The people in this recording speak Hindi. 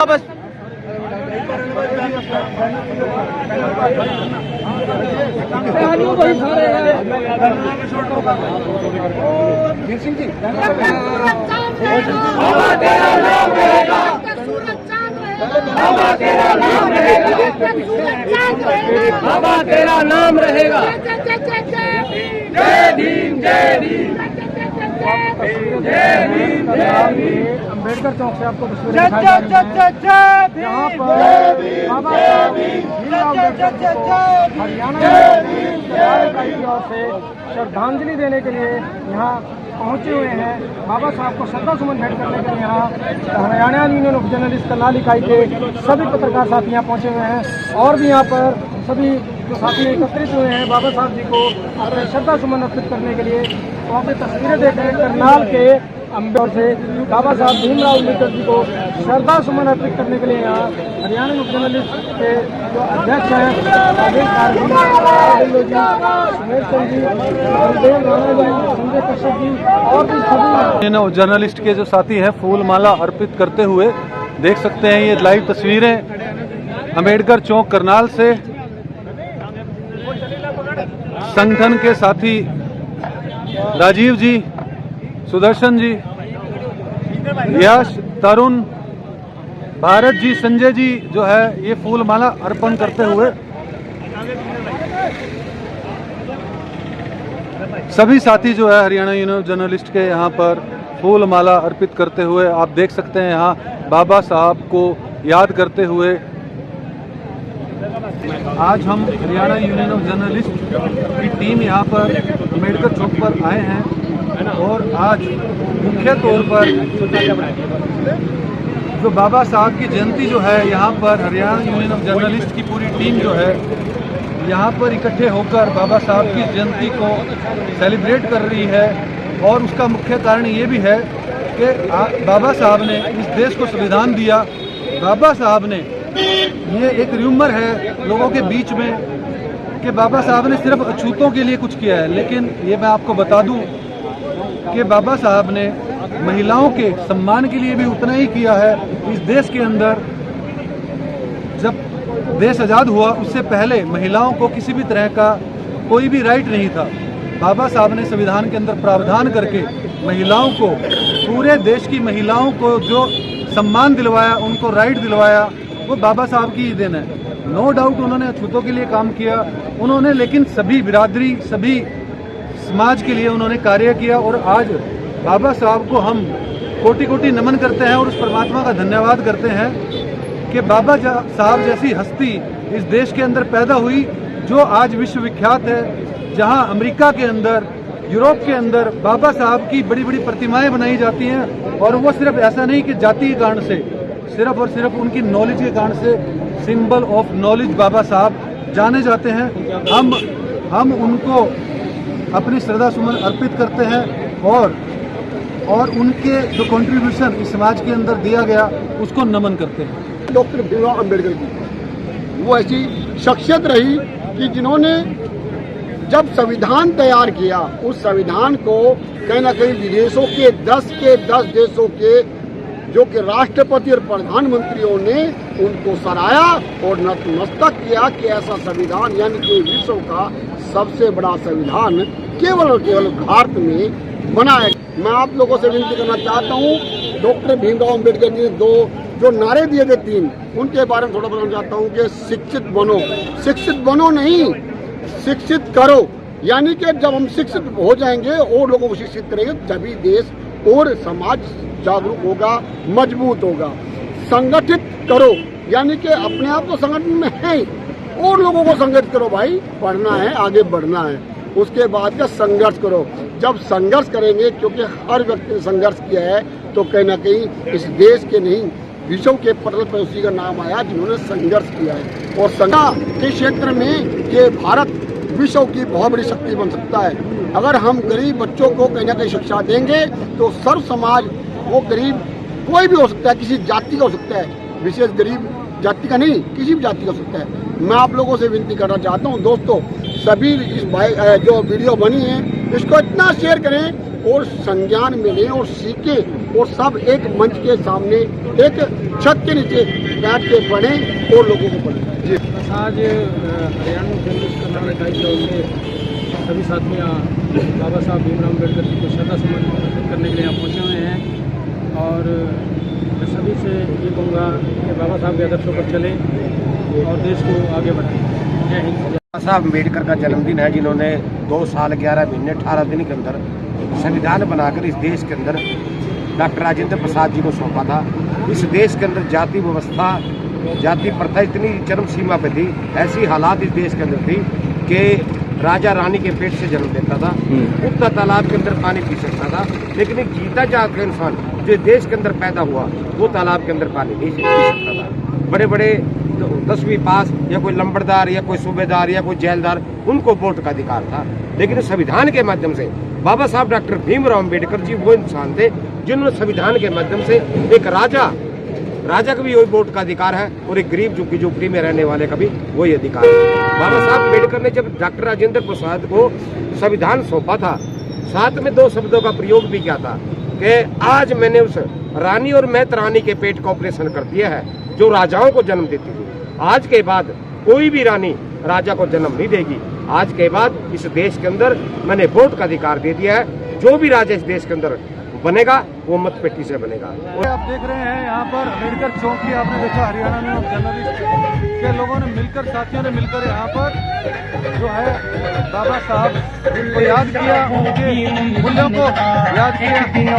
बस सिंह जी बाबा तेरा नाम रहेगा, बाबा तेरा नाम रहेगा। जय भीम जय भीम जय भीम जय भीम। अम्बेडकर चौक से आपको यहाँ पर बाबा हरियाणा की ओर से श्रद्धांजलि देने के लिए यहाँ पहुंचे हुए हैं। बाबा साहब को श्रद्धा सुमन भेंट करने के लिए यहाँ Haryana union of journalist Karnal इकाई के सभी पत्रकार साथी यहाँ पहुंचे हुए हैं और भी यहाँ पर सभी जो साथी एकत्रित हुए हैं बाबा साहब जी को अपने श्रद्धा सुमन अर्पित करने के लिए। तो आप तस्वीरें देख रहे हैं करनाल के अम्बेडकर से बाबा साहब भीमराव अम्बेडकर जी को श्रद्धा सुमन अर्पित करने के लिए यहाँ हरियाणा यूनियन जर्नलिस्ट के जो अध्यक्ष हैं सुमेर चंद जी, बलदेव राणा जी, संजय कश्यप जी और भी सभी जर्नलिस्ट के जो साथी हैं फूलमाला अर्पित करते हुए देख सकते हैं। ये लाइव तस्वीरें अम्बेडकर चौक करनाल से संगठन के साथी राजीव जी, सुदर्शन जी, यश, तरुण, भारत जी, संजय जी जो है ये फूलमाला अर्पण करते हुए सभी साथी जो है हरियाणा यूनियन जर्नलिस्ट के यहाँ पर फूलमाला अर्पित करते हुए आप देख सकते हैं यहाँ बाबा साहब को याद करते हुए। आज हम हरियाणा यूनियन ऑफ जर्नलिस्ट की टीम यहाँ पर अम्बेडकर चौक पर आए हैं और आज मुख्य तौर पर जो बाबा साहब की जयंती जो है यहाँ पर हरियाणा यूनियन ऑफ जर्नलिस्ट की पूरी टीम जो है यहाँ पर इकट्ठे होकर बाबा साहब की जयंती को सेलिब्रेट कर रही है। और उसका मुख्य कारण ये भी है कि बाबा साहब ने इस देश को संविधान दिया। बाबा साहब ने ये एक र्यूमर है लोगों के बीच में कि बाबा साहब ने सिर्फ अछूतों के लिए कुछ किया है, लेकिन ये मैं आपको बता दूं कि बाबा साहब ने महिलाओं के सम्मान के लिए भी उतना ही किया है। इस देश के अंदर जब देश आज़ाद हुआ उससे पहले महिलाओं को किसी भी तरह का कोई भी राइट नहीं था। बाबा साहब ने संविधान के अंदर प्रावधान करके महिलाओं को, पूरे देश की महिलाओं को जो सम्मान दिलवाया, उनको राइट दिलवाया, वो बाबा साहब की ही देन है। नो डाउट उन्होंने अछूतों के लिए काम किया उन्होंने, लेकिन सभी बिरादरी, सभी समाज के लिए उन्होंने कार्य किया। और आज बाबा साहब को हम कोटि कोटि नमन करते हैं और उस परमात्मा का धन्यवाद करते हैं कि बाबा साहब जैसी हस्ती इस देश के अंदर पैदा हुई जो आज विश्व विख्यात है। जहां अमेरिका के अंदर, यूरोप के अंदर बाबा साहब की बड़ी बड़ी प्रतिमाएं बनाई जाती हैं और वो सिर्फ ऐसा नहीं कि जाति के कारण से, सिर्फ और सिर्फ उनकी नॉलेज के कारण से सिंबल ऑफ नॉलेज बाबा साहब जाने जाते हैं। हम उनको अपनी श्रद्धा सुमन अर्पित करते हैं और उनके जो कंट्रीब्यूशन इस समाज के अंदर दिया गया उसको नमन करते हैं। डॉक्टर भीमराव अम्बेडकर की वो ऐसी शख्सियत रही कि जिन्होंने जब संविधान तैयार किया उस संविधान को कहीं ना कहीं विदेशों के 10 देशों के जो कि राष्ट्रपति और प्रधानमंत्रियों ने उनको सराहा और नतमस्तक किया कि ऐसा संविधान यानी कि विश्व का सबसे बड़ा संविधान केवल और केवल भारत में बना है। मैं आप लोगों से विनती करना चाहता हूँ, डॉक्टर भीमराव अम्बेडकर जी ने दो जो नारे दिए थे 3, उनके बारे में थोड़ा बताना चाहता हूँ कि शिक्षित बनो नहीं, शिक्षित करो। यानी कि जब हम शिक्षित हो जाएंगे और लोगों को शिक्षित करेंगे तभी देश और समाज जागरूक होगा, मजबूत होगा। संगठित करो यानी कि अपने आप तो संगठन में है और लोगों को संगठित करो, भाई पढ़ना है, आगे बढ़ना है। उसके बाद का संघर्ष करो। जब संघर्ष करेंगे, क्योंकि हर व्यक्ति ने संघर्ष किया है, तो कहीं ना कहीं इस देश के नहीं विश्व के पटल पर उसी का नाम आया जिन्होंने संघर्ष किया है। और संघर्ष के क्षेत्र में ये भारत विश्व की बहुत बड़ी शक्ति बन सकता है। अगर हम गरीब बच्चों को कहीं ना कहीं शिक्षा देंगे तो सर्व समाज, वो गरीब कोई भी हो सकता है, किसी जाति का हो सकता है, विशेष गरीब जाति का नहीं, किसी भी जाति का हो सकता है। मैं आप लोगों से विनती करना चाहता हूँ दोस्तों, सभी इस जो वीडियो बनी है इसको इतना शेयर करें और संज्ञान में लें और सीखें और सब एक मंच के सामने एक छत के नीचे बैठ के पढ़ें और लोगों को पढ़ें। जी आज हरियाणा जर्नलिस्ट कल्याण इकाई की ओर से सभी साथियाँ बाबा साहब भीमराव अम्बेडकर जी को श्रद्धा सुमन अर्पित करने के लिए यहाँ पहुँचे हुए हैं और मैं सभी से ये कहूँगा कि बाबा साहब के आदर्शों पर चलें और देश को आगे बढ़ाएं। जय हिंद। बाबा साहब अम्बेडकर का जन्मदिन है, जिन्होंने 2 साल 11 महीने 18 दिन के अंदर संविधान बनाकर इस देश के अंदर डॉक्टर राजेंद्र प्रसाद जी को सौंपा था। इस देश के अंदर जाति व्यवस्था, जाति प्रथा इतनी चरम सीमा पे थी, ऐसी हालात इस देश के अंदर थी कि राजा रानी के पेट से जन्म लेता था, उतना तालाब के अंदर पानी पी सकता था, लेकिन एक जीता जागता इंसान जो देश के अंदर पैदा हुआ वो तालाब के अंदर पानी नहीं पी सकता था। बड़े बड़े 10वीं पास या कोई लंबड़दार या कोई सूबेदार या कोई जेलदार, उनको वोट का अधिकार था। लेकिन संविधान के माध्यम से बाबा साहब डॉक्टर भीमराव अम्बेडकर जी वो इंसान थे जिन्होंने संविधान के माध्यम से एक राजा का भी वही वोट का अधिकार है और एक गरीब झुग्गी झोपड़ी में रहने वाले का भी वही अधिकार है। बाबा साहब अम्बेडकर ने जब डॉक्टर राजेंद्र प्रसाद को संविधान सौंपा था, साथ में 2 शब्दों का प्रयोग भी किया था कि आज मैंने उस रानी और मैत रानी के पेट का ऑपरेशन कर दिया है जो राजाओं को जन्म देती थी। आज के बाद कोई भी रानी राजा को जन्म नहीं देगी। आज के बाद इस देश के अंदर मैंने वोट का अधिकार दे दिया है। जो भी राजा इस देश के अंदर बनेगा वो मत पेटी से बनेगा। आप देख रहे हैं यहाँ पर अम्बेडकर चौक की आपने देखा हरियाणा में जर्नलिस्ट के लोगों ने मिलकर, साथियों ने मिलकर यहाँ पर जो है बाबा साहब को याद किया, उनके मूल्यों को याद किया।